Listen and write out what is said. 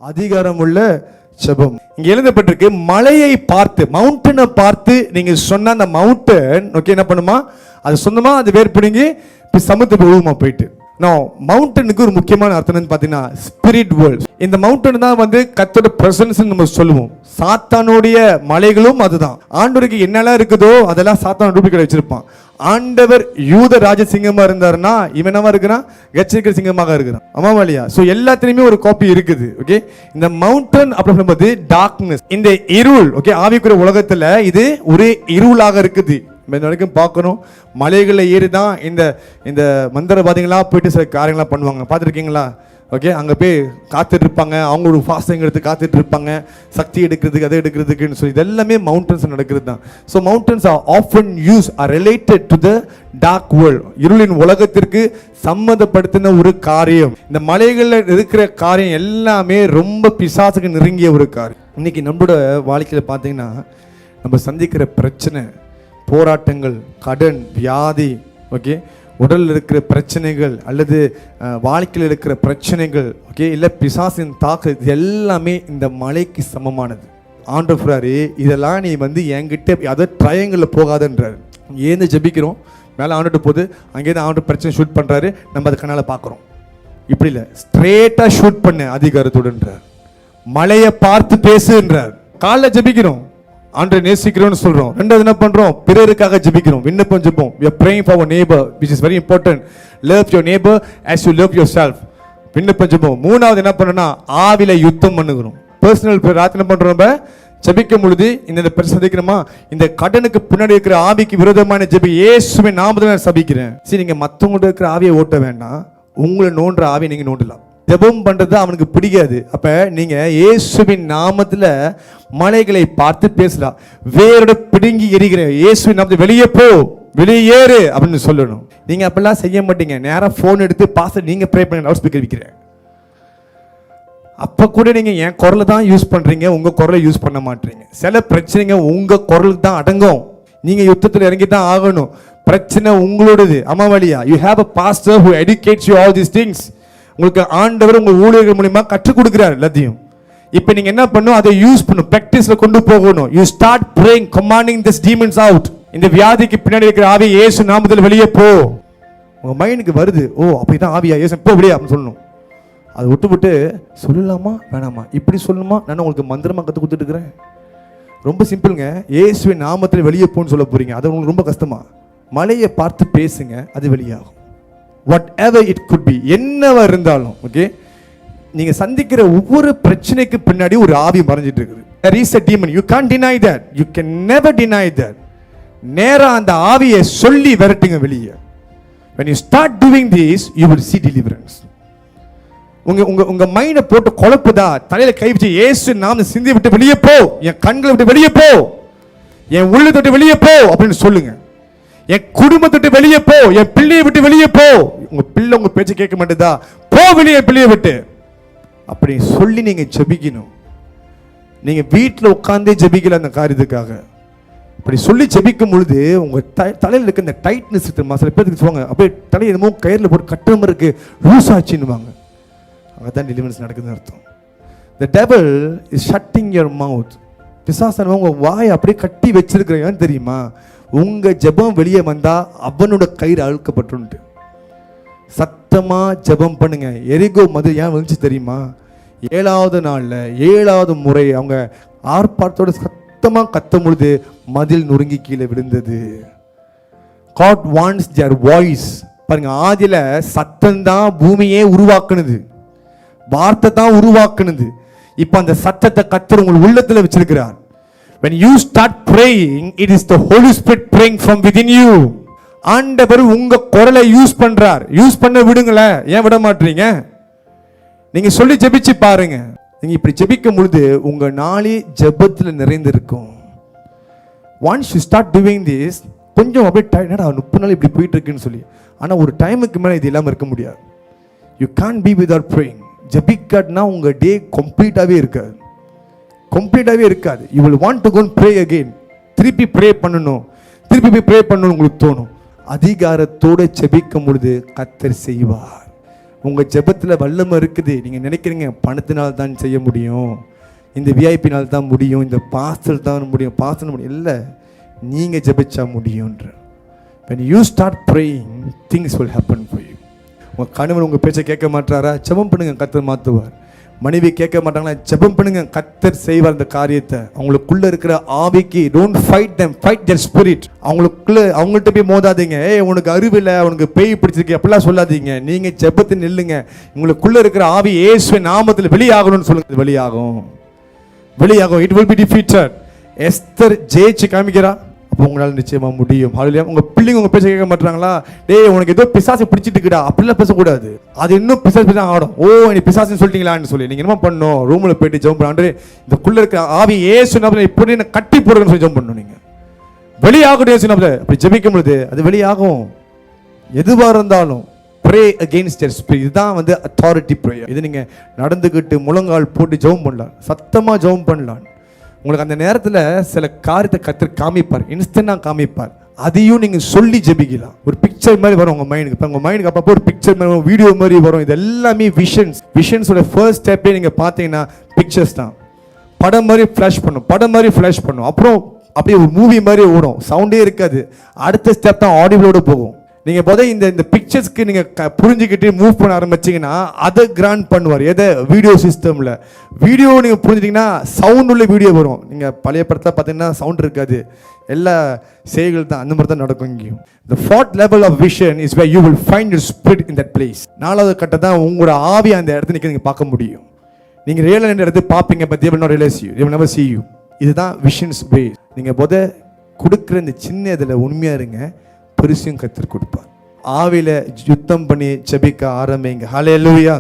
அதிகாரம் உள்ள ஜெபம். இங்க எழுதப்பட்டிருக்கு, மலையை பார்த்து, மவுண்டனை பார்த்து நீங்க சொன்ன அந்த மவுண்டன் ஓகே என்ன பண்ணுமா, அது சொந்தமா அது வேர் பிடிங்கி சமுத்திரம் விழுவுமா போயிட்டு. மவுண்டனுக்கு ஒரு முக்கியமான அர்த்தம் பார்த்தீங்கன்னா ஸ்பிரிட் வேர்ல்ட். இந்த மவுண்டன் தான் வந்து கர்த்தரோட பிரசன்ஸ் நம்ம சொல்லுவோம். சாத்தானுடைய மலைகளும் அதுதான். ஆண்டவருக்கு என்னெல்லாம் இருக்குதோ அதெல்லாம் சாத்தான் ரூபிக்கடை வச்சிருப்பான். ஆண்டவர் யூத ராஜசிங்கமா இருந்தாருன்னா இவன் என்னவா இருக்கிறான், கச்சரிக்கிற சிங்கமாக இருக்கிறான். ஆமாவா இல்லையா? ஸோ எல்லாத்துலயுமே ஒரு காப்பி இருக்குது. ஓகே, இந்த மவுண்டன் அப்படின்னு சொல்லும்போது டார்க்னஸ், இந்த இருள். ஓகே, ஆவிக்குரிய உலகத்துல இது ஒரு இருளாக இருக்குது. வரைக்கும் பார்க்கணும், மலைகளில் ஏறி தான் இந்த மந்திரவாதிகளாக போயிட்டு சில காரியங்களாம் பண்ணுவாங்க. பார்த்துருக்கீங்களா? ஓகே, அங்கே போய் காத்துட்டு இருப்பாங்க, அவங்க ஒரு ஃபாஸ்டிங் எடுத்து காத்துட்டு இருப்பாங்க, சக்தி எடுக்கிறதுக்கு அதை எடுக்கிறதுக்குன்னு சொல்லி. இதெல்லாமே மவுண்டன்ஸ் நடக்கிறது தான். So mountains are often use are related to the dark world. இருளின் உலகத்திற்கு சம்மந்தப்படுத்தின ஒரு காரியம். இந்த மலைகளில் இருக்கிற காரியம் எல்லாமே ரொம்ப பிசாசுக்கு நெருங்கிய ஒரு காரியம். இன்னைக்கு நம்மளோட வாழ்க்கையில் பார்த்தீங்கன்னா நம்ம சந்திக்கிற பிரச்சனை, போராட்டங்கள், கடன், வியாதி, ஓகே, உடலில் இருக்கிற பிரச்சனைகள் அல்லது வாழ்க்கையில் இருக்கிற பிரச்சனைகள், ஓகே, இல்லை பிசாசின் தாக்கு, இது எல்லாமே இந்த மலைக்கு சமமானது. ஆண்டவராரு இதெல்லாம் நீ வந்து என்கிட்ட அதை ட்ரையங்களில் போகாதுன்றாரு. ஏந்து ஜெபிக்கிறோம், மேலே ஆண்டுட்டு போது அங்கேருந்து ஆண்டு பிரச்சனை ஷூட் பண்ணுறாரு, நம்ம அது கண்ணால் பார்க்குறோம். இப்படி இல்லை, ஸ்ட்ரெயிட்டாக ஷூட் பண்ண அதிகாரத்துடன்றார். மலையை பார்த்து பேசுன்றார். காலைல ஜெபிக்கிறோம், ஆண்டவரை நேசிக்கிறோம்னு சொல்றோம். ரெண்டாவது என்ன பண்றோம், பிறருக்காக ஜெபிக்கிறோம், விண்ணப்பம் ஜெபம். we are praying for our neighbor which is very important. Love your neighbor as you love yourself. விண்ணப்பம் ஜெபம். மூணாவது என்ன பண்ணனா, ஆவில யுத்தம் பண்ணுகிறோம். பர்சனல் பிரார்த்தனை பண்றோம். ஜெபிக்கும் பொழுது இந்த பிரச்சனை சந்திக்கிறோமா, இந்த கடனுக்கு பின்னாடி இருக்கிற ஆவிக்கு விரோதமான ஜெபி இயேசுவின் நாமத்தில் நான் சபிக்கிறேன். சரி, நீங்க மத்தவங்க இருக்கிற ஆவியை ஓட்ட வேண்டாம், உங்களை நோன்ற ஆவியை நீங்க நோண்டலாம். ஜெபம் பண்றது அவனுக்கு பிடிக்காது. அப்ப நீங்க இயேசுவின் நாமத்துல மலைகளை பார்த்து பேசலாம். வேரோட பிடுங்கி எரிகிற இயேசுவின் நாமத்துல வெளியே போ, வெளியேறு அப்படின்னு சொல்லணும். நீங்க அப்பெல்லாம் செய்ய மாட்டீங்க. நேரா போன் எடுத்து பாஸ்டர் நீங்க ப்ரே பண்ணி லவுட் ஸ்பீக்கர் வைக்கிறேன். அப்ப கூட நீங்க என் குரலை தான் யூஸ் பண்றீங்க, உங்க குரலை யூஸ் பண்ண மாட்டீங்க. சில பிரச்சனைங்க உங்க குரலுக்கு தான் அடங்கும். நீங்க யுத்தத்தில் இறங்கி தான் ஆகணும். பிரச்சனை உங்களோடது. அம்மாவலியா, you have a pastor who educates you all these things. உங்களுக்கு ஆண்டவர் உங்க ஊழியர்கள் மூலமா கற்றுக் கொடுக்கிறார் எல்லாத்தையும். இப்போ நீங்க என்ன பண்ணணும், அதை யூஸ் பண்ணணும், பிராக்டிஸ்ல கொண்டு போகணும். You start praying, commanding this demons out. இந்த வியாதிக்கு பின்னாடி இருக்கிற ஆவி இயேசு நாமத்தில் வெளியே போ. உங்க மைண்டுக்கு வருது, ஓ அப்படிதான் ஆவியா, இயேசு போ வெளியே அப்படின்னு சொல்லணும். அதை விட்டு சொல்லலாமா வேணாமா, இப்படி சொல்லணுமா, நான் உங்களுக்கு மந்திரமா கற்றுக் கொடுத்துட்டு இருக்கிறேன். ரொம்ப சிம்பிளுங்க. இயேசுவின் நாமத்தில் வெளியே போன்னு சொல்ல போறீங்க, அது உங்களுக்கு ரொம்ப கஷ்டமா? மலையை பார்த்து பேசுங்க, அது வெளியாகும். whatever it could be, என்னவா இருந்தாலும். ஓகே, நீங்க சந்திக்கிற ஒவ்வொரு பிரச்சனைக்கு பின்னாடி ஒரு ஆவி மறைஞ்சிட்டு இருக்குது. there is a demon, you can't deny that, you can never deny that. நேரா அந்த ஆவியை சொல்லி விரட்டுங்க வெளியே. when you start doing this you will see deliverance. உங்க மைண்டை போட்டு குழப்புதா, தலையில கை வச்சு இயேசு நாம சிந்தி விட்டு வெளியே போ, என் கண்களை விட்டு வெளியே போ, என் உள்ளத்தை விட்டு வெளியே போ அப்படின்னு சொல்லுங்க. என் குடும்பத்தை விட்டு வெளியே போ, என் பிள்ளையை விட்டு வெளியே போ. உங்க பிள்ளை உங்க பேச்சு கேட்க மாட்டேதா, போ வெளியே, பிள்ளையை விட்டு அப்படி சொல்லி நீங்க ஜெபிக்கணும். நீங்க வீட்டில் உட்கார்ந்தே ஜெபிக்கல அந்த காரியத்துக்காக. அப்படி சொல்லி ஜெபிக்கும் பொழுது உங்க தலையில் இருக்க இந்த டைட்னஸ் இருக்குமா, சில பேருக்கு சொல்லுவாங்க அப்படியே தலையை என்னமோ கயிறுல போட்டு கட்டுற இருக்கு, லூஸ் ஆச்சுன்னுவாங்க. அங்கதான் டெலிவரன்ஸ் நடக்குதுன்னு அர்த்தம். the devil is shutting your mouth. பிசாசன் உங்க வாயை அப்படியே கட்டி வச்சிருக்கிறேன் தெரியுமா? உங்க ஜெபம் வெளியே வந்தா அவனோட கயிறு அழுக்கப்பட்டு. சத்தமா ஜெபம் பண்ணுங்க. எரிகோ மதில் ஏன் வந்துச்சு தெரியுமா? 7வது நாள்ல 7வது முறை அவங்க ஆர்ப்பாட்டத்தோட சத்தமா கத்தும் பொழுது மதில் நொறுங்கி கீழே விழுந்தது. God wants their voice. பாருங்க, ஆதியில சத்தம் தான் பூமியே உருவாக்குனது, வார்த்தை தான் உருவாக்குனது. இப்ப அந்த சத்தத்தை கர்த்தர் உங்கள் உள்ளத்துல வச்சிருக்கிறார். when you start praying, it is the Holy Spirit praying from within you. ஆண்டவர் உங்க குரலை யூஸ் பண்றார். யூஸ் பண்ண விடுங்களே, ஏன் விட மாட்டீங்க? நீங்க சொல்லி ஜெபிச்சு பாருங்க. நீங்க இப்படி ஜெபிக்கும் பொழுது உங்க நாளே ஜெபத்துல நிறைந்திருக்கும். once you start doing this, கொஞ்சம் அப்படியே என்னடா 30 நாள் இப்படி போயிட்டு இருக்குன்னு சொல்லி, ஆனா ஒரு டைமுக்கு மேல இது இல்லாம இருக்க முடியாது. you can't be without praying. ஜெபிக்காட்னா உங்க டே கம்ப்ளீட்டாவே இருக்காது, கம்ப்ளீட்டாவே இருக்காது. you will want to go and pray again. திருப்பி ப்ரே பண்ணணும், திருப்பி ப்ரே பண்ணணும் உங்களுக்கு தோணும். அதிகாரத்தோடு ஜெபிக்கும் பொழுது கர்த்தர் செய்வார். உங்கள் ஜெபத்தில் வல்லமை இருக்குது. நீங்கள் நினைக்கிறீங்க பணத்தினால் தான் செய்ய முடியும், இந்த விஐபினால் தான் முடியும், இந்த பாஸ்டர் தான் முடியும், பாஸ்டர் முடியும். இல்லை, நீங்கள் ஜெபிச்சா முடியுன்ற. when you start praying things will happen for you. உங்கள் கணவன் உங்கள் பேச்சை கேட்க மாட்டாரா? ஜெபம் பண்ணுங்க, கர்த்தர் மாற்றுவார். மனைவி கேட்க மாட்டாங்களா? ஜெபம் பண்ணுங்க, கர்த்தர் செய்வார் அந்த காரியத்தை. அவங்களுக்குள்ள இருக்கிற ஆவிக்கு don't fight them, fight their spirit. அவங்கள்ட்ட போய் மோதாதீங்க. உனக்கு அறிவில்லை, உனக்கு பேய் பிடிச்சிருக்கு அப்படிலாம் சொல்லாதீங்க. நீங்க ஜெபத்தில் நில்லுங்க. உங்களுக்குள்ள இருக்கிற ஆவி இயேசுவின் நாமத்தில் வெளியாகணும்னு சொல்லுங்க. வெளியாகும். It will be defeated. Esther ஜெயிச்சு காமிக்கிறா. அப்போ உங்களால் நிச்சயமா முடியும். உங்கள் பிள்ளைங்க உங்கள் பேச கேட்க மாட்டாங்களா? டேய் உனக்கு ஏதோ பிசாசு பிடிச்சிட்டு இருக்குடா, அப்படிலாம் பேசக்கூடாது. அது இன்னும் பிசாசு தான் ஆடும். நீ பிசாசுன்னு சொல்லிட்டீங்களான்னு சொல்லி நீங்கள் என்ன பண்ணணும்? ரூமில் போயிட்டு ஜெபம் பண்ணாண்டு இதுக்குள்ளே இருக்க ஆவி ஏசு நாமத்தில் இப்படி என்ன கட்டி போடுறேன்னு சொல்லி ஜெபம் பண்ணணும். நீங்கள் வெளியாகணும் ஏசு நாமத்தில். அப்படி ஜெபிக்கும் பொழுது அது வெளியாகும். எதுவாக இருந்தாலும் pray against their spirit. இதுதான் authority prayer. இது நீங்கள் நடந்துக்கிட்டு முழங்கால் போட்டு ஜெபம் பண்ணலாம், சத்தமாக ஜெபம் பண்ணலாம். உங்களுக்கு அந்த நேரத்தில் சில காரியத்தை கர்த்தர் காமிப்பார், இன்ஸ்டன்டாக காமிப்பார். அதையும் நீங்கள் சொல்லி ஜெபிக்கலாம். ஒரு பிக்சர் மாதிரி வரும் உங்கள் மைண்டுக்கு. இப்போ உங்கள் மைண்டுக்கு அப்பப்போ ஒரு பிக்சர் மாதிரி வரும், வீடியோ மாதிரி வரும். இது எல்லாமே விஷன்ஸோட ஃபர்ஸ்ட் ஸ்டெப்பே நீங்கள் பார்த்தீங்கன்னா பிக்சர்ஸ் தான். படம் மாதிரி ஃப்ளாஷ் பண்ணும். அப்புறம் அப்படியே ஒரு மூவி மாதிரி ஓடும், சவுண்டே இருக்காது. அடுத்த ஸ்டெப் தான் ஆடியோட போகும். நீங்கள் இந்த பிக்சர்ஸ்க்கு நீங்கள் புரிஞ்சுக்கிட்டு மூவ் பண்ண ஆரம்பிச்சிங்கன்னா அதை கிராண்ட் பண்ணுவார். எதை? வீடியோ சிஸ்டமில். வீடியோ நீங்கள் புரிஞ்சுட்டிங்கன்னா சவுண்ட் உள்ள வீடியோ வரும். நீங்கள் பழைய படத்தில் பார்த்தீங்கன்னா சவுண்ட் இருக்காது, எல்லா செயல்கள் தான். அந்த மாதிரி தான் நடக்கும் இங்கேயும். The fourth level of vision is where you will find your spirit in that place. 4வது கட்டம் தான் உங்களோட ஆவி அந்த இடத்துல நீங்கள் பார்க்க முடியும். நீங்கள் ரியல் இடத்தை பார்ப்பீங்க, but they will not realize you, they will never see you. இதுதான் விஷன்ஸ் பேஸ். நீங்கள் கொடுக்குற இந்த சின்ன இதில் உண்மையாக இருங்க, பெருசையும் கர்த்தர் கொடுப்பார். ஆவியில யுத்தம் பண்ணி ஜெபிக்க ஆரம்பிங்க. ஹல்லேலூயா.